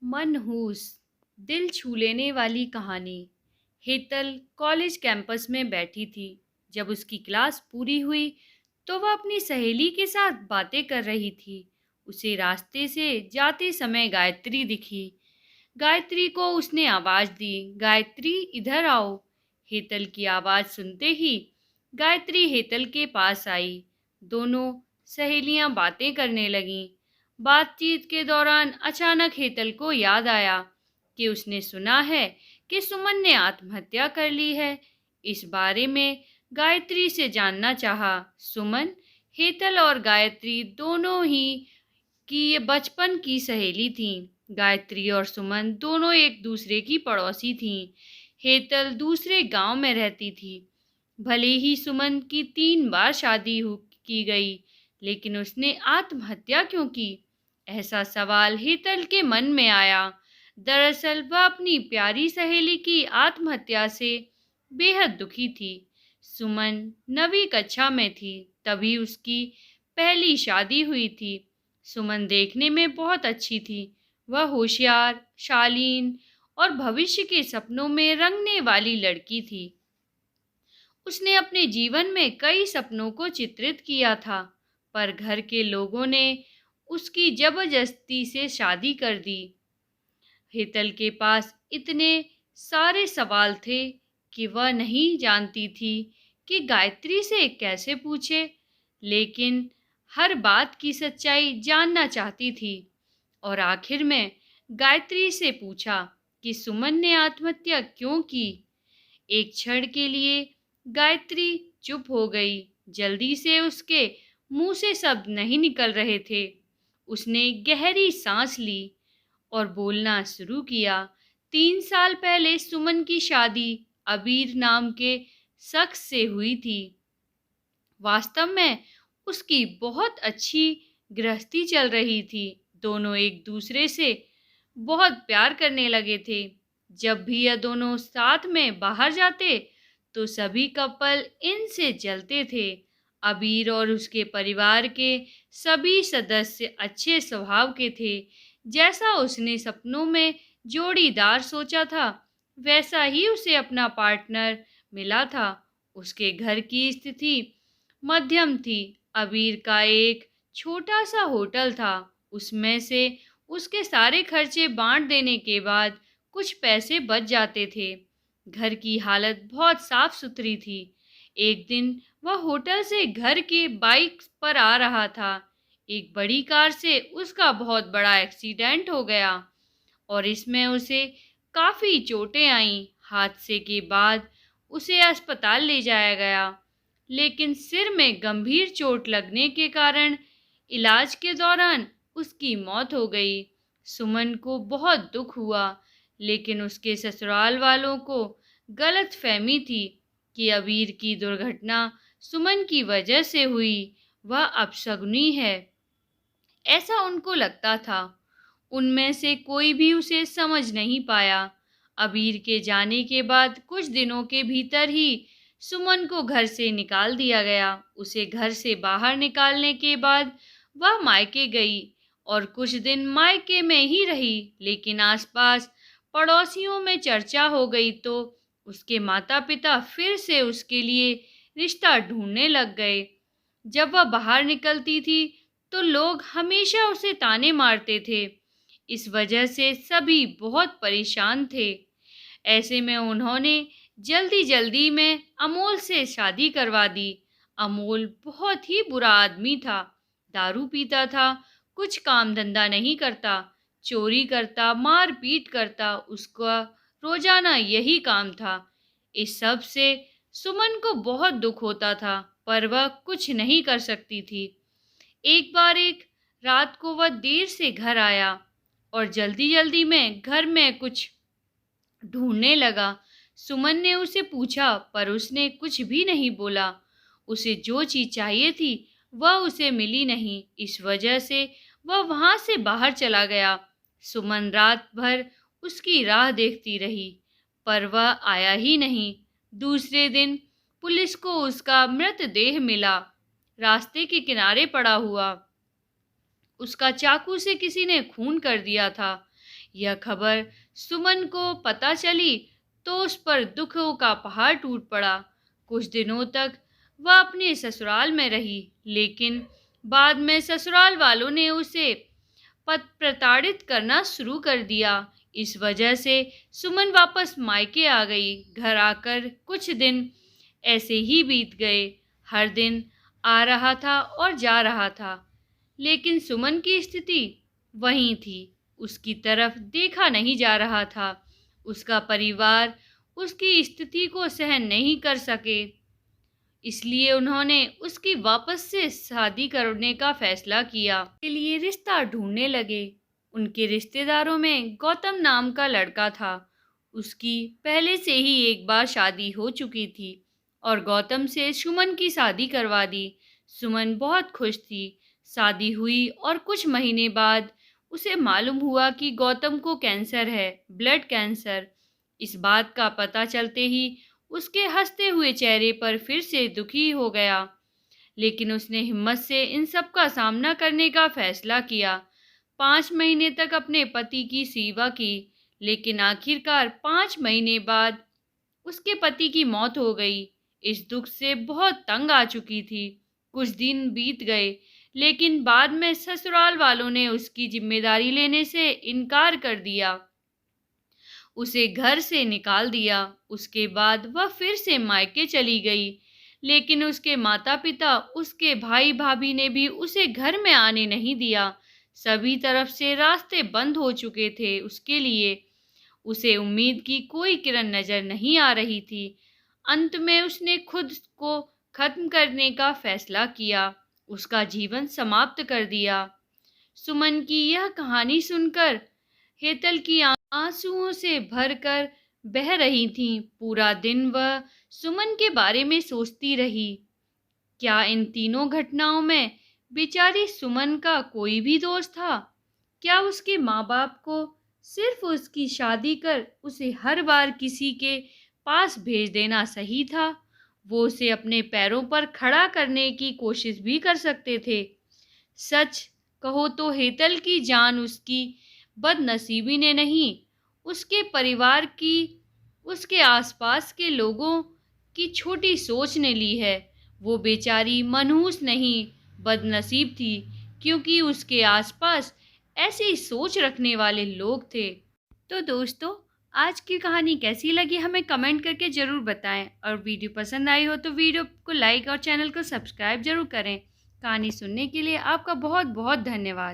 मनहूस दिल छू लेने वाली कहानी। हेतल कॉलेज कैंपस में बैठी थी। जब उसकी क्लास पूरी हुई तो वह अपनी सहेली के साथ बातें कर रही थी। उसे रास्ते से जाते समय गायत्री दिखी। गायत्री को उसने आवाज दी, गायत्री इधर आओ। हेतल की आवाज सुनते ही गायत्री हेतल के पास आई। दोनों सहेलियां बातें करने लगीं। बातचीत के दौरान अचानक हेतल को याद आया कि उसने सुना है कि सुमन ने आत्महत्या कर ली है। इस बारे में गायत्री से जानना चाहा। सुमन, हेतल और गायत्री दोनों ही कि ये बचपन की सहेली थीं। गायत्री और सुमन दोनों एक दूसरे की पड़ोसी थीं। हेतल दूसरे गांव में रहती थी। भले ही सुमन की 3 बार की गई, लेकिन उसने आत्महत्या क्यों की? ऐसा सवाल हेतल के मन में आया। दरअसल वह अपनी प्यारी सहेली की आत्महत्या से बेहद दुखी थी। सुमन 9वीं कक्षा में थी, तभी उसकी पहली शादी हुई थी। सुमन देखने में बहुत अच्छी थी। वह होशियार, शालीन और भविष्य के सपनों में रंगने वाली लड़की थी। उसने अपने जीवन में कई सपनों को चित्रित किया था, पर घर के लोगों ने उसकी जबरदस्ती से शादी कर दी। हेतल के पास इतने सारे सवाल थे कि वह नहीं जानती थी कि गायत्री से कैसे पूछे, लेकिन हर बात की सच्चाई जानना चाहती थी। और आखिर में गायत्री से पूछा कि सुमन ने आत्महत्या क्यों की। एक क्षण के लिए गायत्री चुप हो गई। जल्दी से उसके मुंह से शब्द नहीं निकल रहे थे। उसने गहरी सांस ली और बोलना शुरू किया। 3 साल पहले सुमन की शादी अबीर नाम के शख्स से हुई थी। वास्तव में उसकी बहुत अच्छी गृहस्थी चल रही थी। दोनों एक दूसरे से बहुत प्यार करने लगे थे। जब भी यह दोनों साथ में बाहर जाते तो सभी कपल इनसे जलते थे। अबीर और उसके परिवार के सभी सदस्य अच्छे स्वभाव के थे। जैसा उसने सपनों में जोड़ीदार सोचा था, वैसा ही उसे अपना पार्टनर मिला था। उसके घर की स्थिति मध्यम थी। अबीर का एक छोटा सा होटल था। उसमें से उसके सारे खर्चे बांट देने के बाद कुछ पैसे बच जाते थे। घर की हालत बहुत साफ सुथरी थी। एक दिन वह होटल से घर के बाइक पर आ रहा था। एक बड़ी कार से उसका बहुत बड़ा एक्सीडेंट हो गया और इसमें उसे काफ़ी चोटें आईं। हादसे के बाद उसे अस्पताल ले जाया गया, लेकिन सिर में गंभीर चोट लगने के कारण इलाज के दौरान उसकी मौत हो गई। सुमन को बहुत दुख हुआ, लेकिन उसके ससुराल वालों को गलत फहमी थी कि अबीर की दुर्घटना सुमन की वजह से हुई। वह अपशगुनी है, ऐसा उनको लगता था। उनमें से कोई भी उसे समझ नहीं पाया। अबीर के जाने के बाद कुछ दिनों के भीतर ही सुमन को घर से निकाल दिया गया। उसे घर से बाहर निकालने के बाद वह मायके गई और कुछ दिन मायके में ही रही, लेकिन आसपास पड़ोसियों में चर्चा हो गई तो उसके माता पिता फिर से उसके लिए रिश्ता ढूंढने लग गए। जब वह बाहर निकलती थी तो लोग हमेशा उसे ताने मारते थे। इस वजह से सभी बहुत परेशान थे। ऐसे में उन्होंने जल्दी जल्दी में अमोल से शादी करवा दी। अमोल बहुत ही बुरा आदमी था। दारू पीता था, कुछ काम धंधा नहीं करता, चोरी करता, मार पीट करता। उसका रोजाना यही काम था। इस सब से सुमन को बहुत दुख होता था, पर वह कुछ नहीं कर सकती थी। एक रात को वह देर से घर आया और जल्दी जल्दी में घर में कुछ ढूंढने लगा। सुमन ने उसे पूछा, पर उसने कुछ भी नहीं बोला। उसे जो चीज चाहिए थी वह उसे मिली नहीं। इस वजह से वह वहां से बाहर चला गया। सुमन रात भर उसकी राह देखती रही, पर वह आया ही नहीं। दूसरे दिन पुलिस को उसका मृतदेह मिला, रास्ते के किनारे पड़ा हुआ। उसका चाकू से किसी ने खून कर दिया था। यह खबर सुमन को पता चली तो उस पर दुखों का पहाड़ टूट पड़ा। कुछ दिनों तक वह अपने ससुराल में रही, लेकिन बाद में ससुराल वालों ने उसे प्रताड़ित करना शुरू कर दिया। इस वजह से सुमन वापस मायके आ गई। घर आकर कुछ दिन ऐसे ही बीत गए। हर दिन आ रहा था और जा रहा था, लेकिन सुमन की स्थिति वहीं थी। उसकी तरफ देखा नहीं जा रहा था। उसका परिवार उसकी स्थिति को सहन नहीं कर सके, इसलिए उन्होंने उसकी वापस से शादी करने का फैसला किया। के लिए रिश्ता ढूंढने लगे। उनके रिश्तेदारों में गौतम नाम का लड़का था। उसकी पहले से ही एक बार शादी हो चुकी थी और गौतम से सुमन की शादी करवा दी। सुमन बहुत खुश थी। शादी हुई और कुछ महीने बाद उसे मालूम हुआ कि गौतम को कैंसर है, ब्लड कैंसर। इस बात का पता चलते ही उसके हंसते हुए चेहरे पर फिर से दुखी हो गया, लेकिन उसने हिम्मत से इन सब का सामना करने का फैसला किया। 5 महीने तक अपने पति की सेवा की, लेकिन आखिरकार 5 महीने बाद उसके पति की मौत हो गई। इस दुख से बहुत तंग आ चुकी थी। कुछ दिन बीत गए, लेकिन बाद में ससुराल वालों ने उसकी जिम्मेदारी लेने से इनकार कर दिया, उसे घर से निकाल दिया। उसके बाद वह फिर से मायके चली गई, लेकिन उसके माता पिता, उसके भाई भाभी ने भी उसे घर में आने नहीं दिया। सभी तरफ से रास्ते बंद हो चुके थे उसके लिए। उसे उम्मीद की कोई किरण नजर नहीं आ रही थी। अंत में उसने खुद को खत्म करने का फैसला किया, उसका जीवन समाप्त कर दिया। सुमन की यह कहानी सुनकर हेतल की आंसुओं से भरकर बह रही थीं। पूरा दिन वह सुमन के बारे में सोचती रही। क्या इन तीनों घटनाओं में बेचारी सुमन का कोई भी दोष था? क्या उसके माँ बाप को सिर्फ उसकी शादी कर उसे हर बार किसी के पास भेज देना सही था? वो उसे अपने पैरों पर खड़ा करने की कोशिश भी कर सकते थे। सच कहो तो हेतल की जान उसकी बदनसीबी ने नहीं, उसके परिवार की, उसके आसपास के लोगों की छोटी सोच ने ली है। वो बेचारी मनहूस नहीं, बदनसीब थी, क्योंकि उसके आसपास ऐसी सोच रखने वाले लोग थे। तो दोस्तों, आज की कहानी कैसी लगी हमें कमेंट करके ज़रूर बताएं, और वीडियो पसंद आई हो तो वीडियो को लाइक और चैनल को सब्सक्राइब जरूर करें। कहानी सुनने के लिए आपका बहुत बहुत धन्यवाद।